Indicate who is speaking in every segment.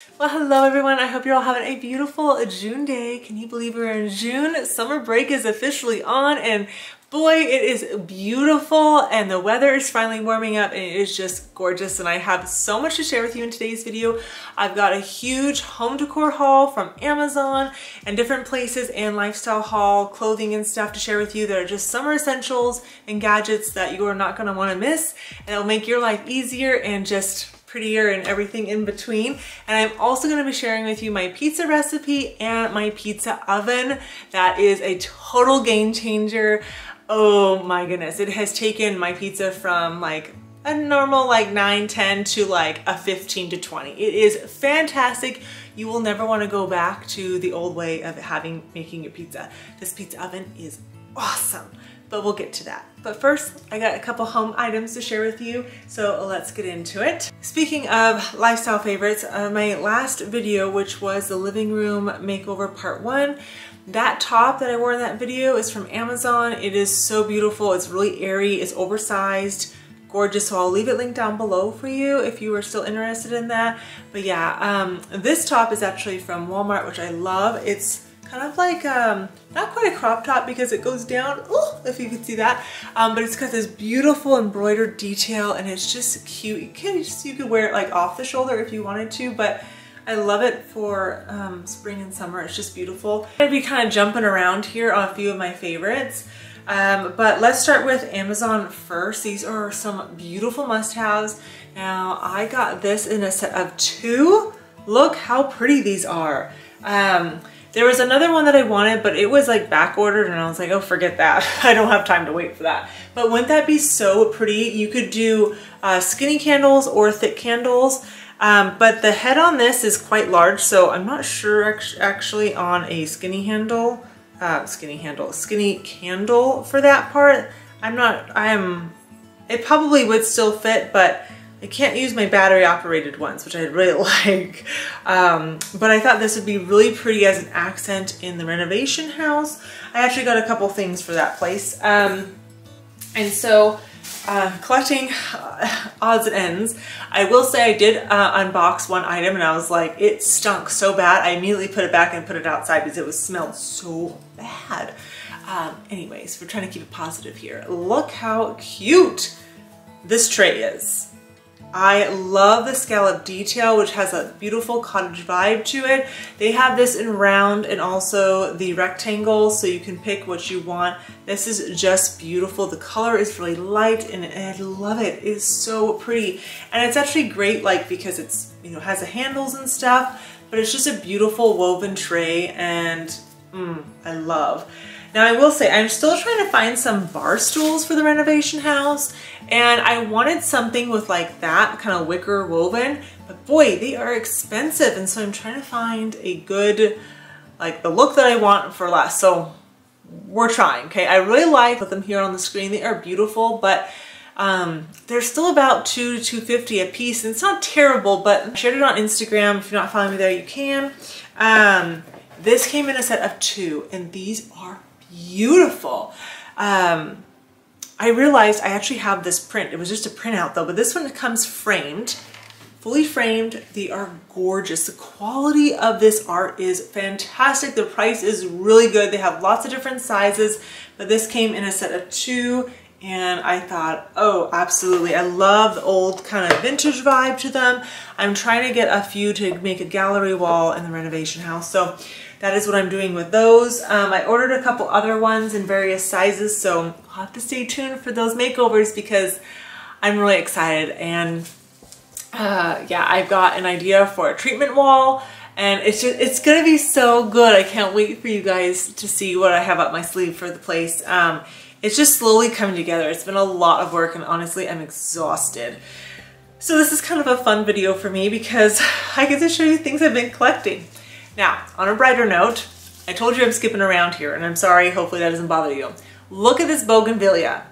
Speaker 1: Well, hello everyone. I hope you're all having a beautiful June day. Can you believe we're in June? Summer break is officially on and boy, it is beautiful and the weather is finally warming up and it is just gorgeous and I have so much to share with you in today's video. I've got a huge home decor haul from Amazon and different places and lifestyle haul, clothing and stuff to share with you that are just summer essentials and gadgets that you are not going to want to miss, and it'll make your life easier and just prettier and everything in between. And I'm also going to be sharing with you my pizza recipe and my pizza oven. That is a total game changer. Oh my goodness. It has taken my pizza from like a normal like 9-10 to like a 15 to 20. It is fantastic. You will never want to go back to the old way of making your pizza. This pizza oven is awesome, but we'll get to that. But first, I got a couple home items to share with you, so let's get into it. Speaking of lifestyle favorites, my last video, which was the living room makeover part 1, that top that I wore in that video is from Amazon. It is so beautiful. It's really airy. It's oversized, gorgeous. So I'll leave it linked down below for you if you are still interested in that. But yeah, this top is actually from Walmart, which I love. It's kind of like, not quite a crop top because it goes down, oh, if you can see that, but it's got this beautiful embroidered detail and it's just cute. You could wear it like off the shoulder if you wanted to, but I love it for spring and summer. It's just beautiful. I'm gonna be kind of jumping around here on a few of my favorites, but let's start with Amazon first. These are some beautiful must-haves. Now, I got this in a set of 2. Look how pretty these are. There was another one that I wanted, but it was like back ordered and I was like, oh, forget that. I don't have time to wait for that. But wouldn't that be so pretty? You could do skinny candles or thick candles, but the head on this is quite large, so I'm not sure actually on a skinny candle for that part. It probably would still fit, but I can't use my battery operated ones, which I really like. But I thought this would be really pretty as an accent in the renovation house. I actually got a couple things for that place. And so collecting odds and ends, I will say I did unbox one item and I was like, it stunk so bad. I immediately put it back and put it outside because it smelled so bad. Anyways, we're trying to keep it positive here. Look how cute this tray is. I love the scallop detail, which has a beautiful cottage vibe to it. They have this in round and also the rectangle, so you can pick what you want. This is just beautiful. The color is really light and I love it. It is so pretty. And it's actually great like because it's, you know, has the handles and stuff, but it's just a beautiful woven tray and I love. Now I will say I'm still trying to find some bar stools for the renovation house, and I wanted something with like that kind of wicker woven, but boy, they are expensive, and so I'm trying to find a good, like the look that I want for less. So we're trying, okay? I really like them here on the screen. They are beautiful, but they're still about $2 to $2.50 a piece, and it's not terrible, but I shared it on Instagram. If you're not following me there, you can. This came in a set of 2, and these are beautiful. I realized I actually have this print. It was just a printout though, but this one comes framed, fully framed. They are gorgeous. The quality of this art is fantastic. The price is really good. They have lots of different sizes, but this came in a set of 2 and I thought, oh, absolutely. I love the old kind of vintage vibe to them. I'm trying to get a few to make a gallery wall in the renovation house. So that is what I'm doing with those. I ordered a couple other ones in various sizes, so I'll have to stay tuned for those makeovers because I'm really excited. And yeah, I've got an idea for a treatment wall and it's gonna be so good. I can't wait for you guys to see what I have up my sleeve for the place. It's just slowly coming together. It's been a lot of work and honestly, I'm exhausted. So this is kind of a fun video for me because I get to show you things I've been collecting. Now, on a brighter note, I told you I'm skipping around here and I'm sorry, hopefully that doesn't bother you. Look at this bougainvillea.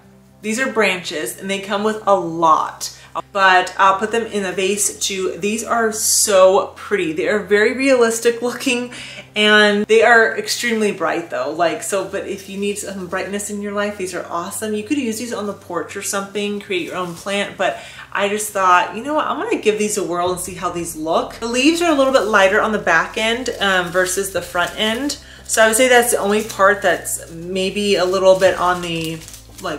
Speaker 1: These are branches and they come with a lot. but I'll put them in a vase too. These are so pretty. They are very realistic looking and they are extremely bright though. But if you need some brightness in your life, these are awesome. You could use these on the porch or something, create your own plant, but I just thought, you know what, I'm gonna give these a whirl and see how these look. The leaves are a little bit lighter on the back end versus the front end. So I would say that's the only part that's maybe a little bit on the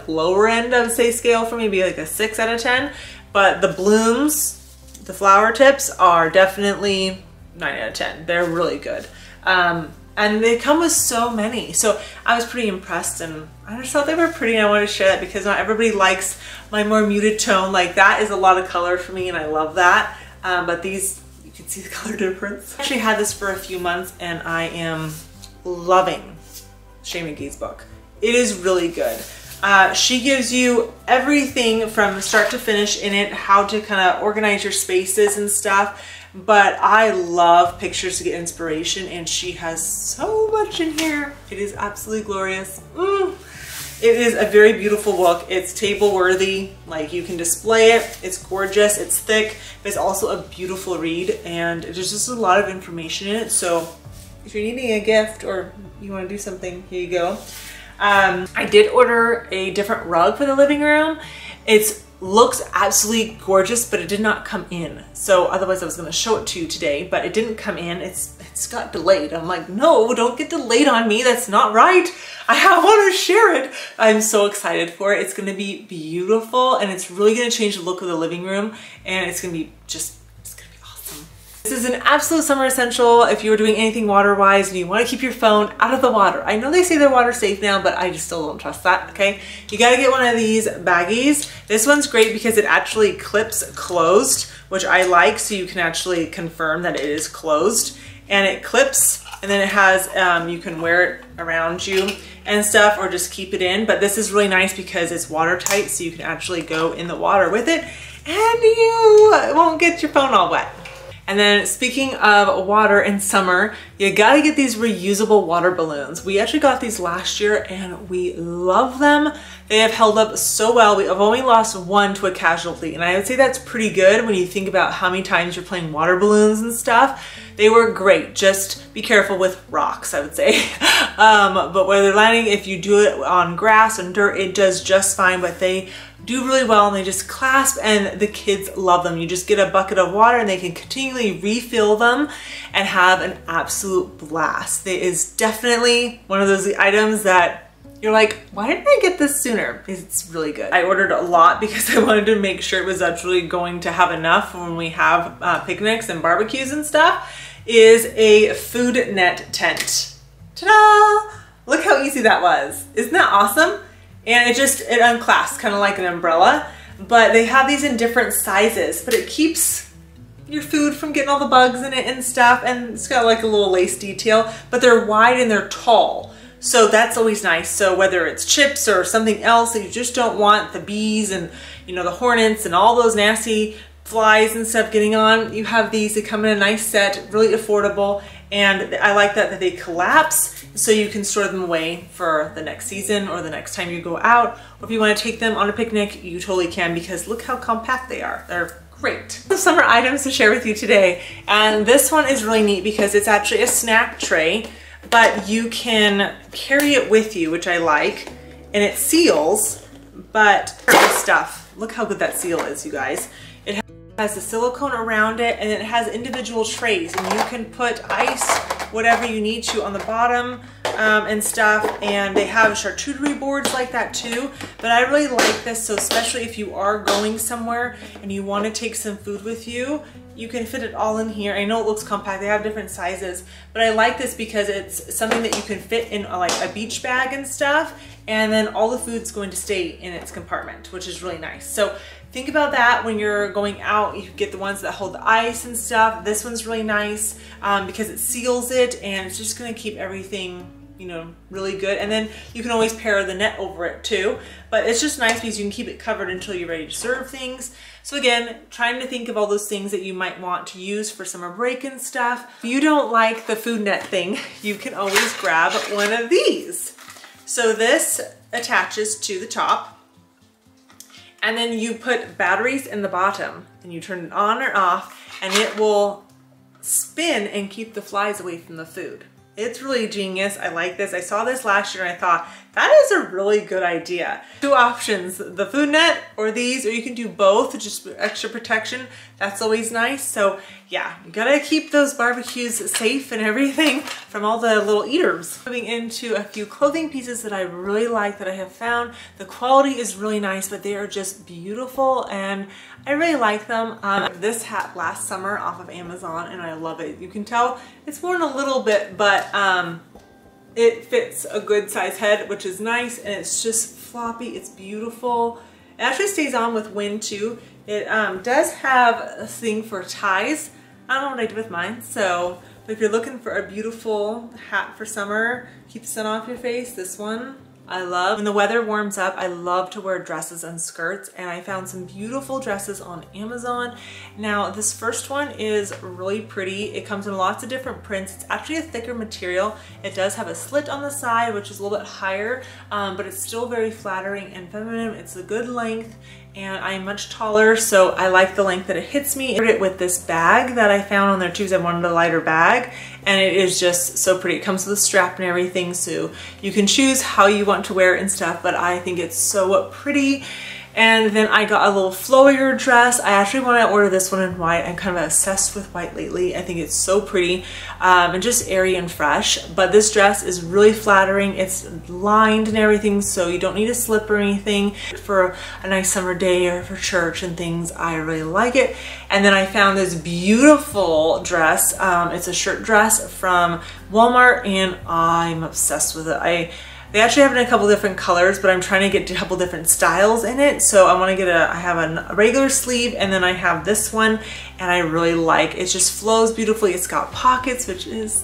Speaker 1: lower end, I would say, scale for maybe like a 6 out of 10. But the blooms, the flower tips are definitely 9 out of 10. They're really good. And they come with so many. So I was pretty impressed and I just thought they were pretty and I wanted to share that because not everybody likes my more muted tone. Like that is a lot of color for me and I love that. But these, you can see the color difference. I actually had this for a few months and I am loving Shay McGee's book. It is really good. She gives you everything from start to finish in it, how to kind of organize your spaces and stuff. But I love pictures to get inspiration and she has so much in here. It is absolutely glorious. It is a very beautiful book. It's table worthy, like you can display it. It's gorgeous, it's thick, but it's also a beautiful read and there's just a lot of information in it. So if you're needing a gift or you want to do something, here you go. I did order a different rug for the living room. It looks absolutely gorgeous, but it did not come in. So otherwise I was going to show it to you today, but it didn't come in. It's got delayed. I'm like, no, don't get delayed on me. That's not right. I want to share it. I'm so excited for it. It's going to be beautiful and it's really going to change the look of the living room and it's going to be just This is an absolute summer essential if you were doing anything water-wise and you want to keep your phone out of the water. I know they say they're water safe now, but I just still don't trust that, okay? You gotta get one of these baggies. This one's great because it actually clips closed, which I like, so you can actually confirm that it is closed. And it clips, and then it has, you can wear it around you and stuff, or just keep it in. But this is really nice because it's watertight, so you can actually go in the water with it, and you won't get your phone all wet. And then speaking of water in summer, you gotta get these reusable water balloons. We actually got these last year and we love them. They have held up so well. We have only lost one to a casualty, and I would say that's pretty good when you think about how many times you're playing water balloons and stuff. They were great. Just be careful with rocks, I would say. But where they're landing, if you do it on grass and dirt, it does just fine, but they do really well and they just clasp and the kids love them. You just get a bucket of water and they can continually refill them and have an absolute blast. It is definitely one of those items that you're like, why didn't I get this sooner? It's really good. I ordered a lot because I wanted to make sure it was actually going to have enough when we have picnics and barbecues and stuff. Is a food net tent. Ta-da! Look how easy that was. Isn't that awesome? And it unclasps kind of like an umbrella, but they have these in different sizes, but it keeps your food from getting all the bugs in it and stuff, and it's got like a little lace detail, but they're wide and they're tall. So that's always nice. So whether it's chips or something else that you just don't want the bees and the hornets and all those nasty flies and stuff getting on, you have these. They come in a nice set, really affordable, and I like that they collapse so you can store them away for the next season or the next time you go out, or if you want to take them on a picnic, you totally can, because look how compact they are. They're great. Some summer items to share with you today, and this one is really neat because it's actually a snack tray, but you can carry it with you, which I like, and it seals, but stuff. Look how good that seal is, you guys. It has the silicone around it, and it has individual trays, and you can put ice, whatever you need to, on the bottom and stuff, and they have charcuterie boards like that too. But I really like this, so especially if you are going somewhere and you want to take some food with you, you can fit it all in here. I know it looks compact, they have different sizes, but I like this because it's something that you can fit in like a beach bag and stuff, and then all the food's going to stay in its compartment, which is really nice. So think about that when you're going out. You get the ones that hold the ice and stuff. This one's really nice because it seals it, and it's just gonna keep everything really good. And then you can always pair the net over it too, but it's just nice because you can keep it covered until you're ready to serve things. So again, trying to think of all those things that you might want to use for summer break and stuff. If you don't like the food net thing, you can always grab one of these. So this attaches to the top, and then you put batteries in the bottom and you turn it on or off and it will spin and keep the flies away from the food. It's really genius. I like this. I saw this last year and I thought, that is a really good idea. Two options, the food net or these, or you can do both, just extra protection. That's always nice. So yeah, you gotta keep those barbecues safe and everything from all the little eaters. Moving into a few clothing pieces that I really like that I have found. The quality is really nice, but they are just beautiful and I really like them. This hat last summer off of Amazon and I love it. You can tell it's worn a little bit, but it fits a good size head, which is nice, and it's just floppy. It's beautiful. It actually stays on with wind too. It does have a thing for ties. I don't know what I did with mine, so but if you're looking for a beautiful hat for summer, keep the sun off your face, this one I love. When the weather warms up, I love to wear dresses and skirts, and I found some beautiful dresses on Amazon. Now, this first one is really pretty. It comes in lots of different prints. It's actually a thicker material. It does have a slit on the side, which is a little bit higher, but it's still very flattering and feminine. It's a good length, and I'm much taller, so I like the length that it hits me. I paired it with this bag that I found on there too, because I wanted a lighter bag, and it is just so pretty. It comes with a strap and everything, so you can choose how you want to wear it and stuff, but I think it's so pretty. And then I got a little flowier dress. I actually want to order this one in white. I'm kind of obsessed with white lately. I think it's so pretty and just airy and fresh. But this dress is really flattering. It's lined and everything, so you don't need a slip or anything. For a nice summer day or for church and things, I really like it. And then I found this beautiful dress. It's a shirt dress from Walmart and I'm obsessed with it. They actually have it in a couple different colors, but I'm trying to get a couple different styles in it. So I want to get I have a regular sleeve and then I have this one and I really like it. Just flows beautifully. It's got pockets, which is,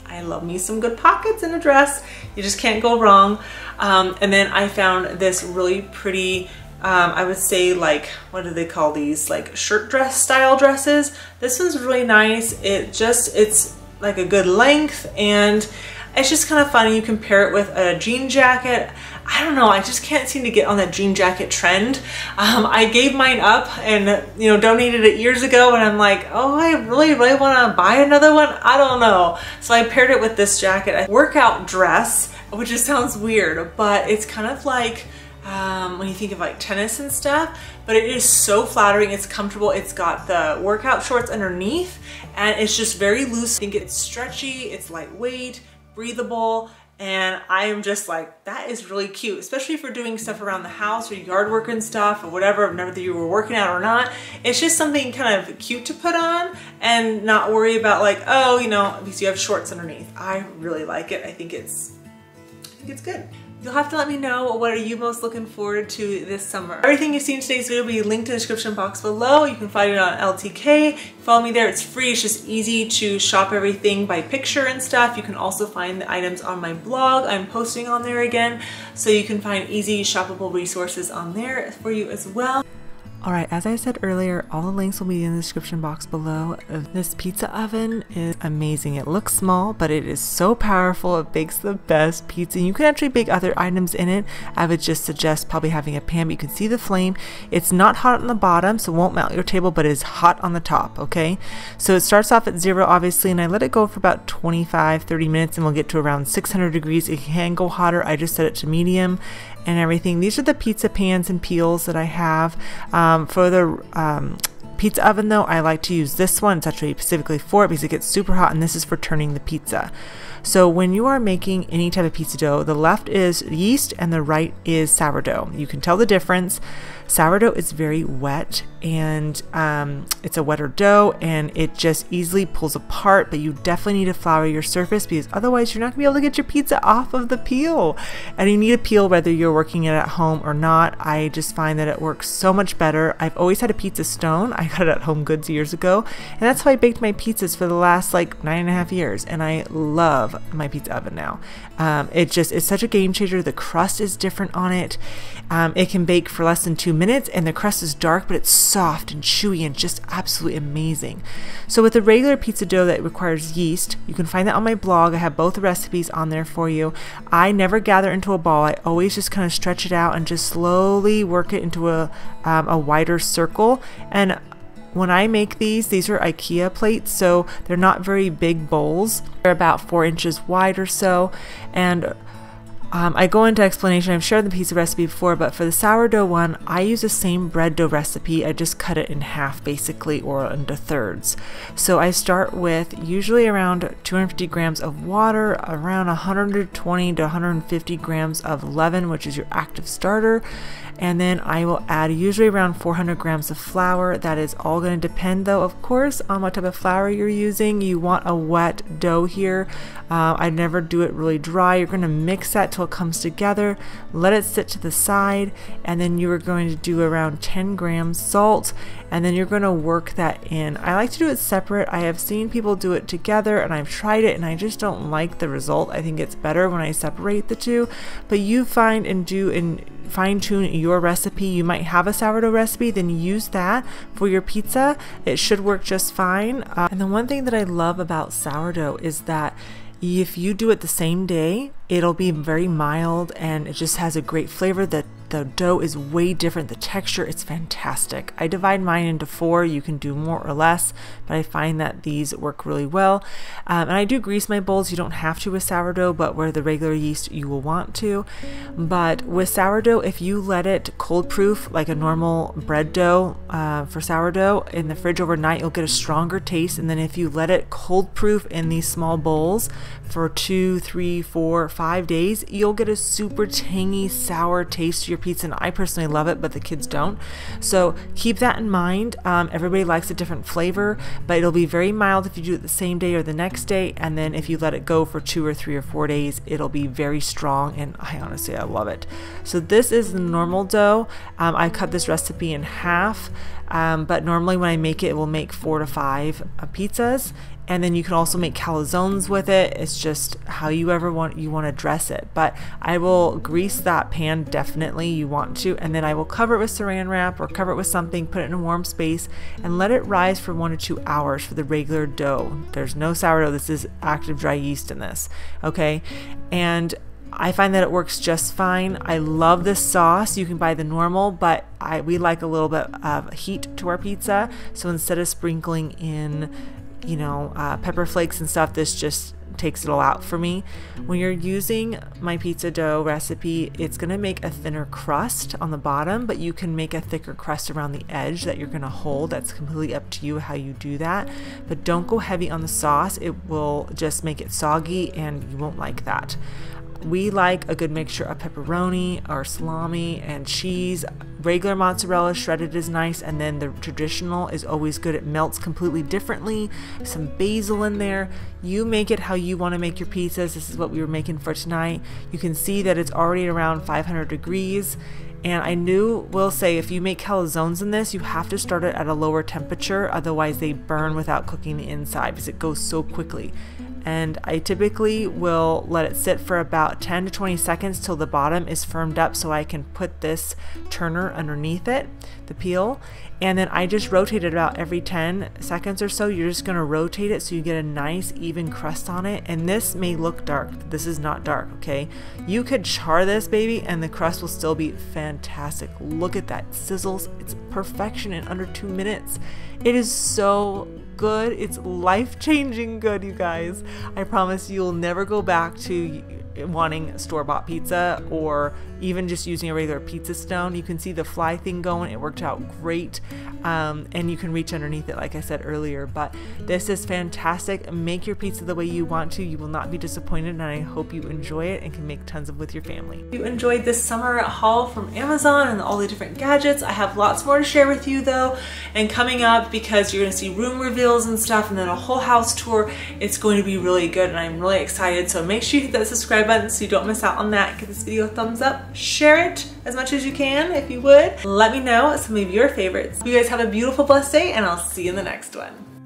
Speaker 1: I love me some good pockets in a dress. You just can't go wrong. And then I found this really pretty, I would say like, what do they call these? Like shirt dress style dresses. This one's really nice. It's like a good length and it's just kind of funny. You can pair it with a jean jacket. I don't know, I just can't seem to get on that jean jacket trend. I gave mine up and donated it years ago and I'm like, oh, I really want to buy another one? I don't know. So I paired it with this jacket. A workout dress, which just sounds weird, but it's kind of like when you think of like tennis and stuff, but it is so flattering. It's comfortable. It's got the workout shorts underneath and it's just very loose. I think it's stretchy, it's lightweight, breathable, and I am just like, that is really cute, especially if you're doing stuff around the house or yard work and stuff or whatever, whether you were working out or not. It's just something kind of cute to put on and not worry about like, oh, because you have shorts underneath. I really like it. I think it's good. You'll have to let me know, what are you most looking forward to this summer. Everything you've seen in today's video will be linked in the description box below. You can find it on LTK. Follow me there. It's free. It's just easy to shop everything by picture and stuff. You can also find the items on my blog. I'm posting on there again, so you can find easy shoppable resources on there for you as well. Alright, as I said earlier, all the links will be in the description box below. This pizza oven is amazing. It looks small, but it is so powerful. It bakes the best pizza. You can actually bake other items in it. I would just suggest probably having a pan, but you can see the flame. It's not hot on the bottom, so it won't melt your table, but it is hot on the top, okay? So it starts off at 0, obviously, and I let it go for about 25-30 minutes, and we'll get to around 600 degrees. It can go hotter. I just set it to medium and everything. These are the pizza pans and peels that I have. For the pizza oven though, I like to use this one. It's actually specifically for it because it gets super hot, and this is for turning the pizza. So when you are making any type of pizza dough, the left is yeast and the right is sourdough. You can tell the difference. Sourdough is very wet and it's a wetter dough and it just easily pulls apart, but you definitely need to flour your surface because otherwise you're not gonna be able to get your pizza off of the peel. And you need a peel whether you're working it at home or not. I just find that it works so much better. I've always had a pizza stone. I got it at Home Goods years ago, and that's how I baked my pizzas for the last like 9.5 years, and I love my pizza oven now. It's such a game changer. The crust is different on it. It can bake for less than 2 minutes and the crust is dark, but it's soft and chewy and just absolutely amazing. So with the regular pizza dough that requires yeast, you can find that on my blog. I have both the recipes on there for you. I never gather into a ball. I always just kind of stretch it out and just slowly work it into a wider circle. And when I make these are IKEA plates, so they're not very big bowls. They're about 4 inches wide or so. And I go into explanation. I've shared the pizza recipe before, but for the sourdough one, I use the same bread dough recipe. I just cut it in half basically, or into thirds. So I start with usually around 250 grams of water, around 120 to 150 grams of leaven, which is your active starter. And then I will add usually around 400 grams of flour. That is all going to depend though, of course, on what type of flour you're using. You want a wet dough here. I never do it really dry. You're going to mix that till it comes together, let it sit to the side, and then you are going to do around 10 grams salt, and then you're going to work that in. I like to do it separate. I have seen people do it together and I've tried it and I just don't like the result. I think it's better when I separate the two, but you find and do and fine-tune your recipe. You might have a sourdough recipe, then use that for your pizza. It should work just fine. And the one thing that I love about sourdough is that if you do it the same day, it'll be very mild and it just has a great flavor. The dough is way different. The texture, it's fantastic. I divide mine into 4. You can do more or less, but I find that these work really well. And I do grease my bowls. You don't have to with sourdough, but where the regular yeast, you will want to. But with sourdough, if you let it cold proof like a normal bread dough for sourdough in the fridge overnight, you'll get a stronger taste. And then if you let it cold proof in these small bowls for 2, 3, 4, 5 days, you'll get a super tangy, sour taste to your pizza. And I personally love it, but the kids don't. So keep that in mind. Everybody likes a different flavor, but it'll be very mild if you do it the same day or the next day. And then if you let it go for 2 or 3 or 4 days, it'll be very strong. And I love it. So this is the normal dough. I cut this recipe in half, but normally when I make it, it will make 4 to 5 pizzas. And then you can also make calzones with it. It's just how you want to dress it. But I will grease that pan, definitely you want to, and then I will cover it with saran wrap or cover it with something, put it in a warm space, and let it rise for 1 to 2 hours for the regular dough. There's no sourdough. This is active dry yeast in this. Okay, and I find that it works just fine. I love this sauce. You can buy the normal, but we like a little bit of heat to our pizza. So instead of sprinkling in pepper flakes and stuff, this just takes it all out for me. When you're using my pizza dough recipe, it's going to make a thinner crust on the bottom, but you can make a thicker crust around the edge that you're going to hold. That's completely up to you how you do that, but don't go heavy on the sauce. It will just make it soggy and you won't like that. We like a good mixture of pepperoni or salami and cheese. Regular mozzarella shredded is nice, and then the traditional is always good. It melts completely differently. Some basil in there. You make it how you want to make your pizzas. This is what we were making for tonight. You can see that it's already around 500 degrees. And I will say, if you make calzones in this, you have to start it at a lower temperature, otherwise they burn without cooking the inside because it goes so quickly. And I typically will let it sit for about 10 to 20 seconds till the bottom is firmed up, so I can put this turner underneath it, the peel, and then I just rotate it about every 10 seconds or so. You're just going to rotate it so you get a nice even crust on it. And this may look dark. This is not dark, okay? You could char this baby and the crust will still be fantastic. Look at that, sizzles. It's perfection in under 2 minutes. It is so good. It's life-changing good, you guys. I promise you'll never go back to wanting store-bought pizza or even just using a regular pizza stone. You can see the fly thing going. It worked out great, and you can reach underneath it like I said earlier. But this is fantastic. Make your pizza the way you want to. You will not be disappointed, and I hope you enjoy it and can make tons of with your family. If you enjoyed this summer haul from Amazon and all the different gadgets, I have lots more to share with you though, and coming up, because you're going to see room reveals and stuff and then a whole house tour. It's going to be really good and I'm really excited. So make sure you hit that subscribe button so you don't miss out on that. Give this video a thumbs up, share it as much as you can if you would. Let me know some of your favorites. You guys have a beautiful, blessed day, and I'll see you in the next one.